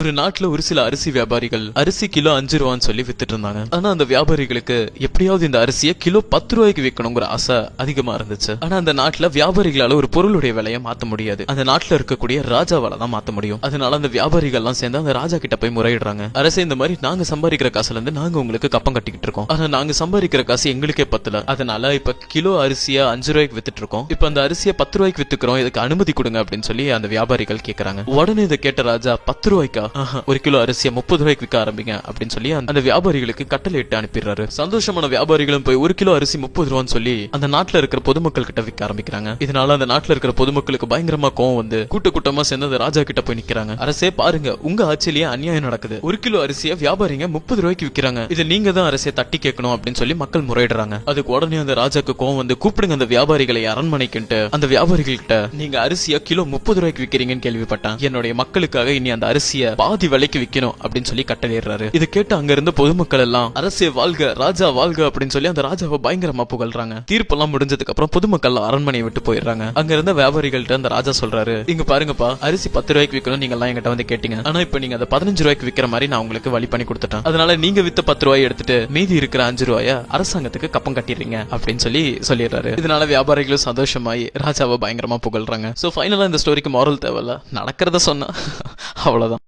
ஒரு நாட்டுல ஒரு சில அரிசி வியாபாரிகள் அரிசி கிலோ 5 ரூபான்னு சொல்லி வித்துட்டு இருந்தாங்க. ஆனா அந்த வியாபாரிகளுக்கு எப்படியாவது இந்த அரிசியை கிலோ 10 ரூபாய்க்கு விற்கணுங்கிற ஆசை அதிகமா இருந்துச்சு. ஆனா அந்த நாட்டுல வியாபாரிகளால ஒரு பொருளுடைய விலையை மாத்த முடியாது. அந்த நாட்டுல இருக்கக்கூடிய ராஜாவால தான் மாத்த முடியும். அதனால அந்த வியாபாரிகள் எல்லாம் சேர்ந்து அந்த ராஜா கிட்ட போய் முறையிடுறாங்க. அரசே, இந்த மாதிரி நாங்க சம்பாதிக்கிற காசுல இருந்து நாங்க உங்களுக்கு கப்பம் கட்டிக்கிட்டு இருக்கோம். ஆனா நாங்க சம்பாதிக்கிற காசு எங்களுக்கே பத்தல. அதனால இப்ப கிலோ அரிசியா 5 ரூபாய்க்கு வித்துட்டு இருக்கோம். இப்ப அந்த அரிசியை 10 ரூபாய்க்கு வித்துக்கிறோம். இதுக்கு அனுமதி கொடுங்க அப்படின்னு சொல்லி அந்த வியாபாரிகள் கேக்குறாங்க. உடனே இதை கேட்ட ராஜா, 10 ரூபாய்க்கா? ஒரு கிலோ அரிசியை 30 ரூபாய்க்கு விற்க ஆரம்பிங்க அப்படின்னு சொல்லி அந்த வியாபாரிகளுக்கு கட்டளை இட்டு அனுப்பிடுறாரு. சந்தோஷமான வியாபாரிகளும் போய் 1 கிலோ அரிசி 30 ரூபான்னு சொல்லி அந்த நாட்டுல இருக்கிற பொதுமக்கள் கிட்ட விற்க ஆரம்பிக்கிறாங்க. இதனால அந்த நாட்டுல இருக்கிற பொதுமக்களுக்கு பயங்கரமா கோவம் வந்து கூட்டமா சேர்ந்து அந்த ராஜா கிட்ட போய் நிக்கிறாங்க. அரசே பாருங்க, உங்க ஆட்சியிலேயே அநியாயம் நடக்குது. 1 கிலோ அரிசியை வியாபாரிங்க 30 ரூபாய்க்கு விற்கிறாங்க. இதை நீங்க தான் அரசே தட்டி கேட்கணும் அப்படின்னு சொல்லி மக்கள் முறையிடுறாங்க. அதுக்கு உடனே அந்த ராஜாக்கு கோவம் வந்து, கூப்பிடுங்க அந்த வியாபாரிகளை அரண்மனைக்குன்ட்டு. அந்த வியாபாரிகள் கிட்ட, நீங்க அரிசியை கிலோ 30 ரூபாய்க்கு விற்கிறீங்கன்னு கேள்விப்பட்டேன். என்னுடைய மக்களுக்காக இனி அந்த அரிசியை பாதி விலைக்கு விக்கணும் அப்படின்னு சொல்லி கட்டளையிடுறாரு. இதை கேட்டு அங்க இருந்த பொதுமக்கள் எல்லாம் அரசே வாழ்க, ராஜா வாழ்க அப்படின்னு சொல்லி அந்த ராஜாவை பயங்கரமா புகழ்றாங்க. தீர்ப்பெல்லாம் முடிஞ்சதுக்கு அப்புறம் பொதுமக்கள் அரண்மனையை விட்டு போயிடுறாங்க. அங்க இருந்த வியாபாரிகள்ட்ட அந்த ராஜா சொல்றாரு, இங்க பாருங்கப்பா, அரிசி 10 ரூபாய்க்கு விற்கணும் நீங்க எல்லாம் என்கிட்ட வந்து கேட்டீங்க. ஆனா இப்ப நீங்க அதை 15 ரூபாய்க்கு விக்கிற மாதிரி நான் உங்களுக்கு வழி பண்ணி கொடுத்துட்டேன். அதனால நீங்க வித்த 10 ரூபாய் எடுத்துட்டு மீதி இருக்கிற 5 ரூபாய அரசாங்கத்துக்கு கப்பம் கட்டிடுறீங்க அப்படின்னு சொல்லிடுறாரு. இதனால வியாபாரிகளும் சந்தோஷமாயி ராஜாவை பயங்கரமா புகழ்றாங்க. சோ ஃபைனலா இந்த ஸ்டோரிக்கு மாரல் தேவையில்ல, நடக்கிறத சொன்னா அவ்வளவுதான்.